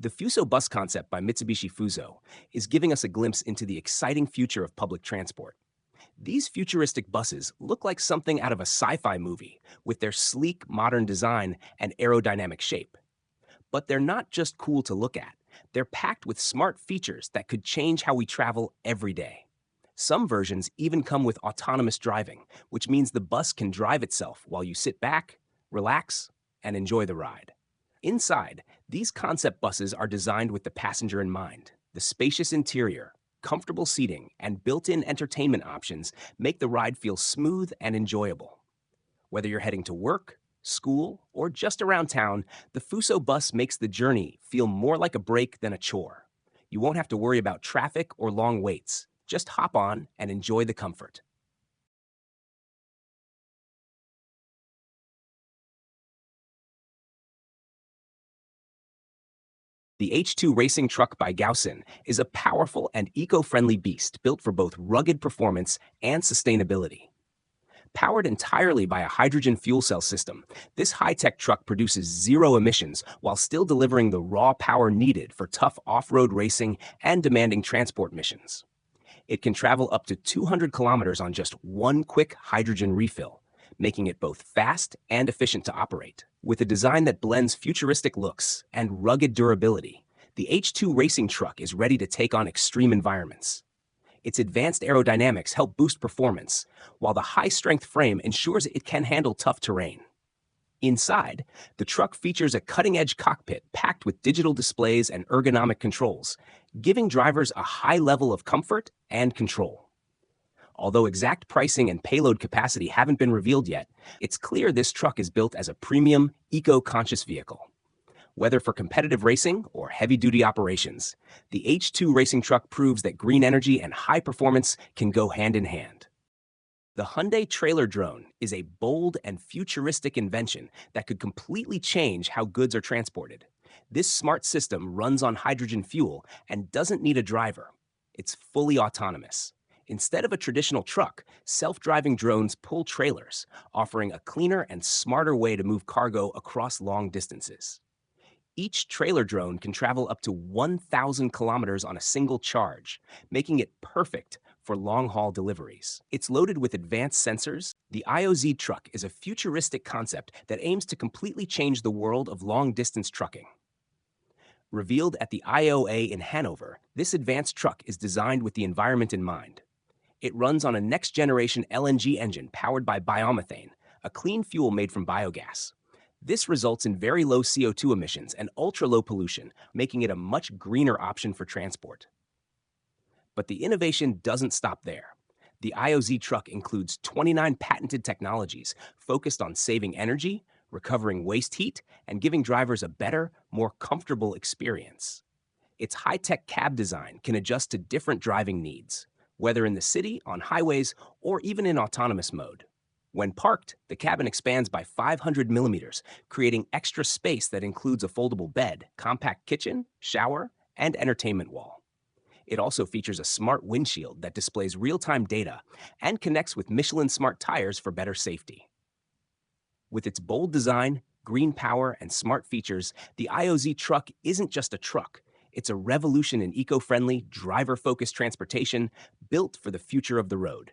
The Fuso bus concept by Mitsubishi Fuso is giving us a glimpse into the exciting future of public transport. These futuristic buses look like something out of a sci-fi movie with their sleek, modern design and aerodynamic shape. But they're not just cool to look at. They're packed with smart features that could change how we travel every day. Some versions even come with autonomous driving, which means the bus can drive itself while you sit back, relax, and enjoy the ride. Inside, these concept buses are designed with the passenger in mind. The spacious interior, comfortable seating, and built-in entertainment options make the ride feel smooth and enjoyable. Whether you're heading to work, school, or just around town, the Fuso bus makes the journey feel more like a break than a chore. You won't have to worry about traffic or long waits. Just hop on and enjoy the comfort. The H2 racing truck by Gaussin is a powerful and eco-friendly beast built for both rugged performance and sustainability. Powered entirely by a hydrogen fuel cell system, this high-tech truck produces zero emissions while still delivering the raw power needed for tough off-road racing and demanding transport missions. It can travel up to 200 kilometers on just one quick hydrogen refill, making it both fast and efficient to operate. With a design that blends futuristic looks and rugged durability, the H2 racing truck is ready to take on extreme environments. Its advanced aerodynamics help boost performance, while the high-strength frame ensures it can handle tough terrain. Inside, the truck features a cutting-edge cockpit packed with digital displays and ergonomic controls, giving drivers a high level of comfort and control. Although exact pricing and payload capacity haven't been revealed yet, it's clear this truck is built as a premium, eco-conscious vehicle. Whether for competitive racing or heavy-duty operations, the H2 racing truck proves that green energy and high performance can go hand in hand. The Hyundai Trailer Drone is a bold and futuristic invention that could completely change how goods are transported. This smart system runs on hydrogen fuel and doesn't need a driver. It's fully autonomous. Instead of a traditional truck, self-driving drones pull trailers, offering a cleaner and smarter way to move cargo across long distances. Each trailer drone can travel up to 1,000 kilometers on a single charge, making it perfect for long-haul deliveries. It's loaded with advanced sensors. The IOZ truck is a futuristic concept that aims to completely change the world of long-distance trucking. Revealed at the IOA in Hanover, this advanced truck is designed with the environment in mind. It runs on a next-generation LNG engine powered by biomethane, a clean fuel made from biogas. This results in very low CO2 emissions and ultra-low pollution, making it a much greener option for transport. But the innovation doesn't stop there. The IOZ truck includes 29 patented technologies focused on saving energy, recovering waste heat, and giving drivers a better, more comfortable experience. Its high-tech cab design can adjust to different driving needs, whether in the city, on highways, or even in autonomous mode. When parked, the cabin expands by 500 millimeters, creating extra space that includes a foldable bed, compact kitchen, shower, and entertainment wall. It also features a smart windshield that displays real-time data and connects with Michelin Smart tires for better safety. With its bold design, green power, and smart features, the IOZ truck isn't just a truck. It's a revolution in eco-friendly, driver-focused transportation built for the future of the road.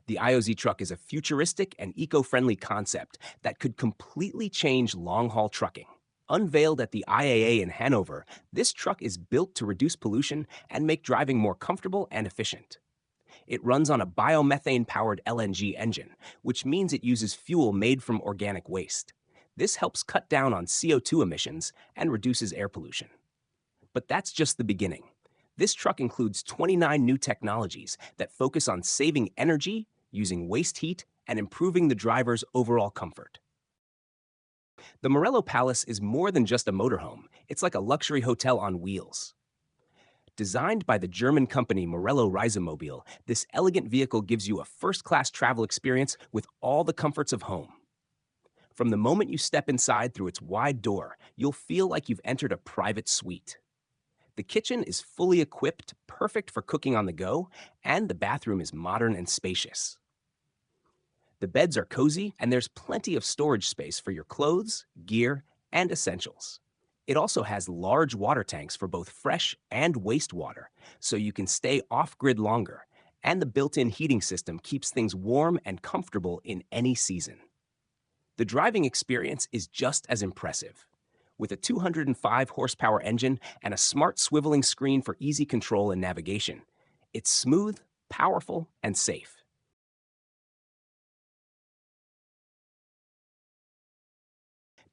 The IOZ truck is a futuristic and eco-friendly concept that could completely change long-haul trucking. Unveiled at the IAA in Hanover, this truck is built to reduce pollution and make driving more comfortable and efficient. It runs on a biomethane-powered LNG engine, which means it uses fuel made from organic waste. This helps cut down on CO2 emissions and reduces air pollution. But that's just the beginning. This truck includes 29 new technologies that focus on saving energy, using waste heat, and improving the driver's overall comfort. The Morello Palace is more than just a motorhome. It's like a luxury hotel on wheels. Designed by the German company Morello Reisemobile, this elegant vehicle gives you a first-class travel experience with all the comforts of home. From the moment you step inside through its wide door, you'll feel like you've entered a private suite. The kitchen is fully equipped, perfect for cooking on the go, and the bathroom is modern and spacious. The beds are cozy, and there's plenty of storage space for your clothes, gear, and essentials. It also has large water tanks for both fresh and wastewater, so you can stay off-grid longer, and the built-in heating system keeps things warm and comfortable in any season. The driving experience is just as impressive. With a 205 horsepower engine and a smart swiveling screen for easy control and navigation, it's smooth, powerful, and safe.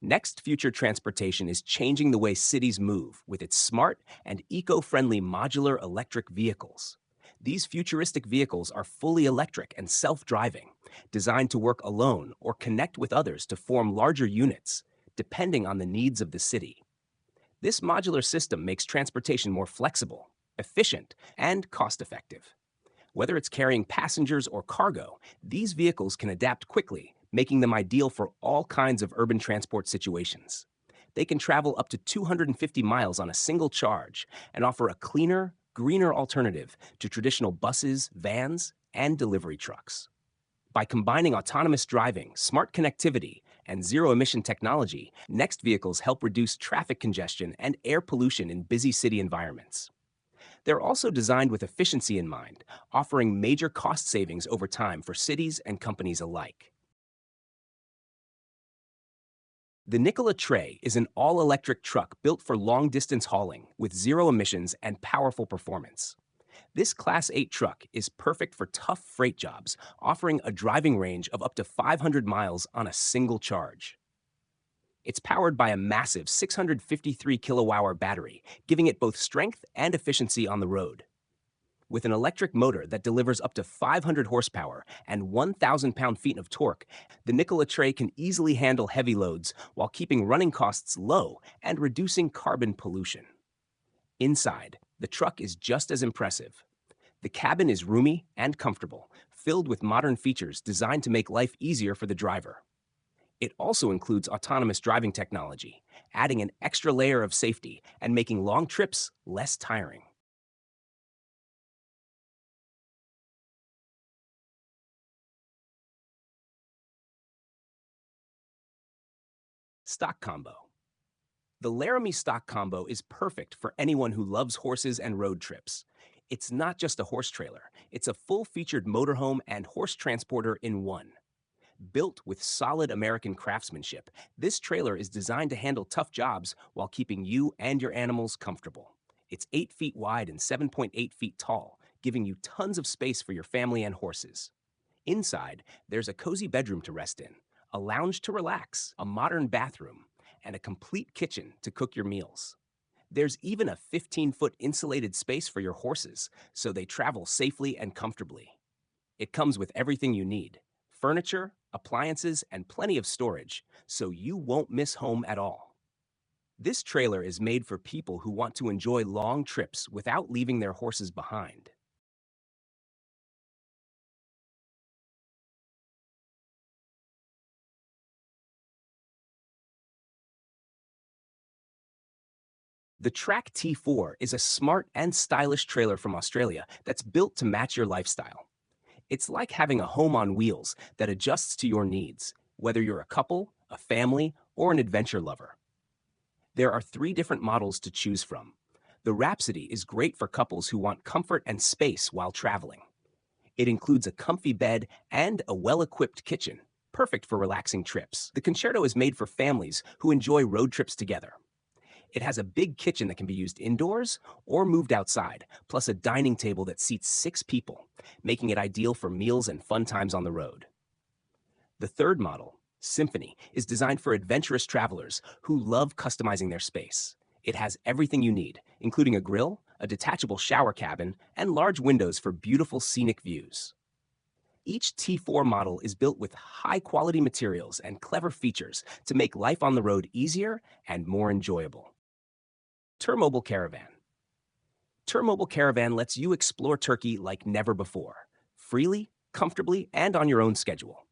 Next future transportation is changing the way cities move with its smart and eco-friendly modular electric vehicles. These futuristic vehicles are fully electric and self-driving, designed to work alone or connect with others to form larger units, depending on the needs of the city. This modular system makes transportation more flexible, efficient, and cost-effective. Whether it's carrying passengers or cargo, these vehicles can adapt quickly, making them ideal for all kinds of urban transport situations. They can travel up to 250 miles on a single charge and offer a cleaner, greener alternative to traditional buses, vans, and delivery trucks. By combining autonomous driving, smart connectivity, and zero-emission technology, Next vehicles help reduce traffic congestion and air pollution in busy city environments. They're also designed with efficiency in mind, offering major cost savings over time for cities and companies alike. The Nikola Tre is an all-electric truck built for long-distance hauling with zero emissions and powerful performance. This Class 8 truck is perfect for tough freight jobs, offering a driving range of up to 500 miles on a single charge. It's powered by a massive 653 kilowatt-hour battery, giving it both strength and efficiency on the road. With an electric motor that delivers up to 500 horsepower and 1,000 pound-feet of torque, the Nikola Tre can easily handle heavy loads while keeping running costs low and reducing carbon pollution. Inside, the truck is just as impressive. The cabin is roomy and comfortable, filled with modern features designed to make life easier for the driver. It also includes autonomous driving technology, adding an extra layer of safety and making long trips less tiring. Stock Combo. The Laramie Stock Combo is perfect for anyone who loves horses and road trips. It's not just a horse trailer, it's a full-featured motorhome and horse transporter in one. Built with solid American craftsmanship, this trailer is designed to handle tough jobs while keeping you and your animals comfortable. It's 8 feet wide and 7.8 feet tall, giving you tons of space for your family and horses. Inside, there's a cozy bedroom to rest in, a lounge to relax, a modern bathroom, and a complete kitchen to cook your meals. There's even a 15-foot insulated space for your horses, so they travel safely and comfortably. It comes with everything you need: furniture, appliances, and plenty of storage, so you won't miss home at all. This trailer is made for people who want to enjoy long trips without leaving their horses behind. The Track T4 is a smart and stylish trailer from Australia that's built to match your lifestyle. It's like having a home on wheels that adjusts to your needs, whether you're a couple, a family, or an adventure lover. There are 3 different models to choose from. The Rhapsody is great for couples who want comfort and space while traveling. It includes a comfy bed and a well-equipped kitchen, perfect for relaxing trips. The Concerto is made for families who enjoy road trips together. It has a big kitchen that can be used indoors or moved outside, plus a dining table that seats 6 people, making it ideal for meals and fun times on the road. The third model, Symphony, is designed for adventurous travelers who love customizing their space. It has everything you need, including a grill, a detachable shower cabin, and large windows for beautiful scenic views. Each T4 model is built with high-quality materials and clever features to make life on the road easier and more enjoyable. Termobile Caravan. Termobile Caravan lets you explore Turkey like never before, freely, comfortably, and on your own schedule.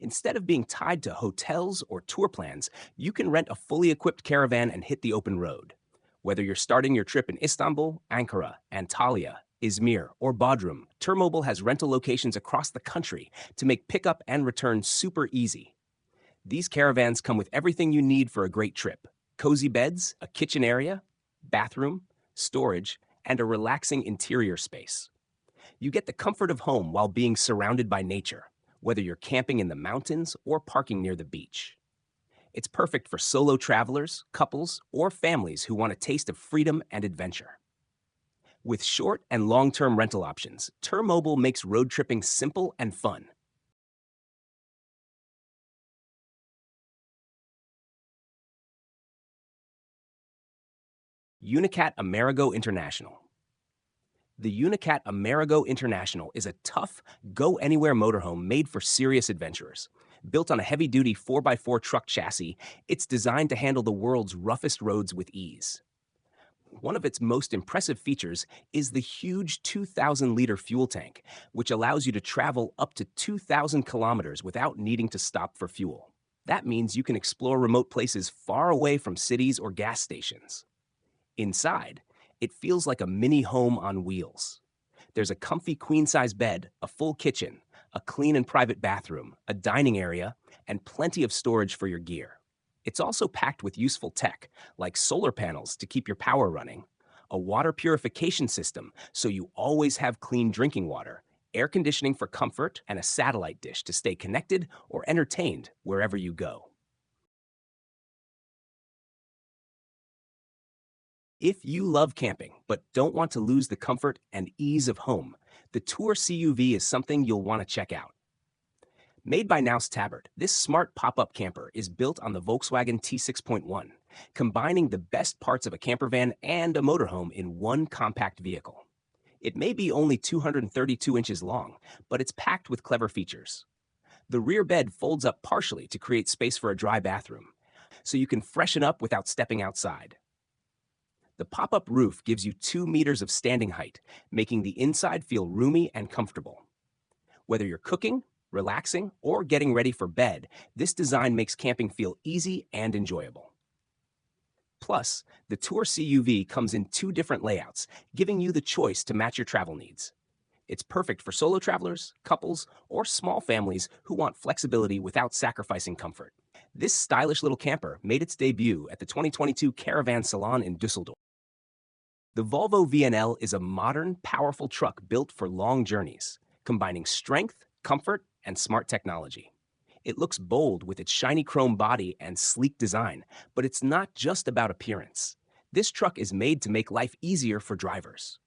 Instead of being tied to hotels or tour plans, you can rent a fully equipped caravan and hit the open road. Whether you're starting your trip in Istanbul, Ankara, Antalya, Izmir, or Bodrum, Termobile has rental locations across the country to make pickup and return super easy. These caravans come with everything you need for a great trip: Cozy beds, a kitchen area, bathroom, storage, and a relaxing interior space. You get the comfort of home while being surrounded by nature, whether you're camping in the mountains or parking near the beach. It's perfect for solo travelers, couples, or families who want a taste of freedom and adventure. With short and long-term rental options, Termobile makes road tripping simple and fun. Unicat Amerigo International. The Unicat Amerigo International is a tough, go-anywhere motorhome made for serious adventurers. Built on a heavy-duty 4x4 truck chassis, it's designed to handle the world's roughest roads with ease. One of its most impressive features is the huge 2,000-liter fuel tank, which allows you to travel up to 2,000 kilometers without needing to stop for fuel. That means you can explore remote places far away from cities or gas stations. Inside, it feels like a mini home on wheels. There's a comfy queen-size bed, a full kitchen, a clean and private bathroom, a dining area, and plenty of storage for your gear. It's also packed with useful tech, like solar panels to keep your power running, a water purification system so you always have clean drinking water, air conditioning for comfort, and a satellite dish to stay connected or entertained wherever you go. If you love camping but don't want to lose the comfort and ease of home, the Tour CUV is something you'll want to check out. Made by Naus Tabert, this smart pop-up camper is built on the Volkswagen T6.1, combining the best parts of a camper van and a motorhome in one compact vehicle. It may be only 232 inches long, but it's packed with clever features. The rear bed folds up partially to create space for a dry bathroom, so you can freshen up without stepping outside. The pop-up roof gives you 2 meters of standing height, making the inside feel roomy and comfortable. Whether you're cooking, relaxing, or getting ready for bed, this design makes camping feel easy and enjoyable. Plus, the Tour CUV comes in 2 different layouts, giving you the choice to match your travel needs. It's perfect for solo travelers, couples, or small families who want flexibility without sacrificing comfort. This stylish little camper made its debut at the 2022 Caravan Salon in Düsseldorf. The Volvo VNL is a modern, powerful truck built for long journeys, combining strength, comfort, and smart technology. It looks bold with its shiny chrome body and sleek design, but it's not just about appearance. This truck is made to make life easier for drivers.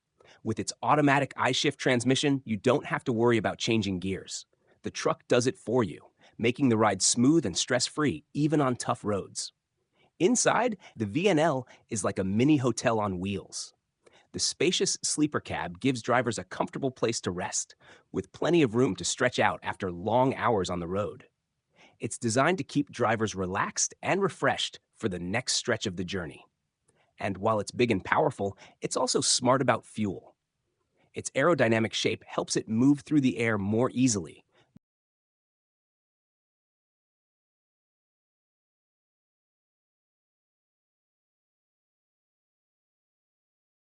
With its automatic I-shift transmission, you don't have to worry about changing gears. The truck does it for you, making the ride smooth and stress-free, even on tough roads. Inside, the VNL is like a mini hotel on wheels. The spacious sleeper cab gives drivers a comfortable place to rest, with plenty of room to stretch out after long hours on the road. It's designed to keep drivers relaxed and refreshed for the next stretch of the journey. And while it's big and powerful, it's also smart about fuel. Its aerodynamic shape helps it move through the air more easily.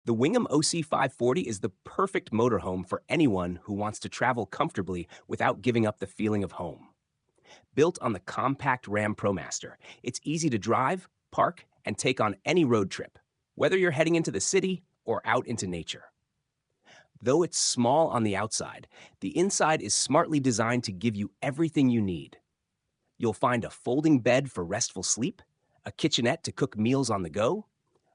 The Wingham OC540 is the perfect motorhome for anyone who wants to travel comfortably without giving up the feeling of home. Built on the compact Ram ProMaster, it's easy to drive, park, and take on any road trip, whether you're heading into the city or out into nature. Though it's small on the outside, the inside is smartly designed to give you everything you need. You'll find a folding bed for restful sleep, a kitchenette to cook meals on the go,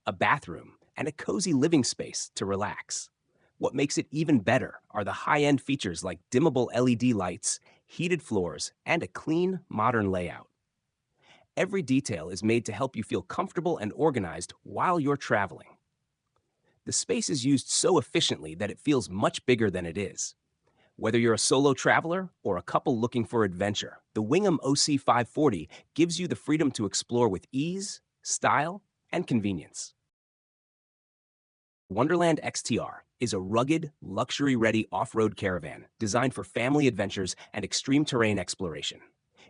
a bathroom, and a cozy living space to relax. What makes it even better are the high-end features like dimmable LED lights, heated floors, and a clean, modern layout. Every detail is made to help you feel comfortable and organized while you're traveling. The space is used so efficiently that it feels much bigger than it is. Whether you're a solo traveler or a couple looking for adventure, the Wingham OC540 gives you the freedom to explore with ease, style, and convenience. Wonderland XTR is a rugged, luxury-ready off-road caravan designed for family adventures and extreme terrain exploration.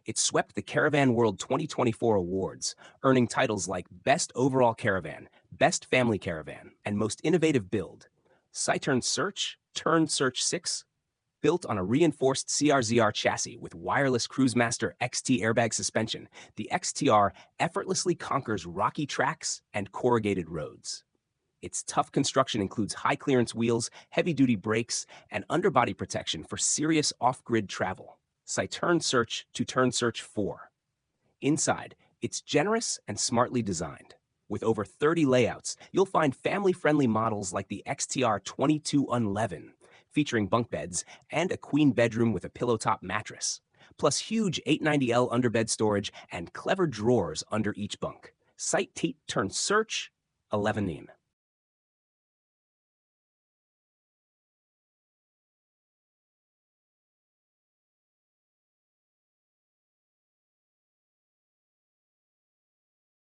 It swept the Caravan World 2024 awards, earning titles like Best Overall Caravan, Best Family Caravan, and Most Innovative Build. Saturn Search, Turn Search 6, Built on a reinforced CRZR chassis with wireless Cruisemaster XT airbag suspension, the XTR effortlessly conquers rocky tracks and corrugated roads. Its tough construction includes high-clearance wheels, heavy-duty brakes, and underbody protection for serious off-grid travel. Turn Search to Turn Search 4. Inside, it's generous and smartly designed. With over 30 layouts, you'll find family-friendly models like the XTR 2211, featuring bunk beds and a queen bedroom with a pillow-top mattress, plus huge 890L underbed storage and clever drawers under each bunk. Turn Search 11.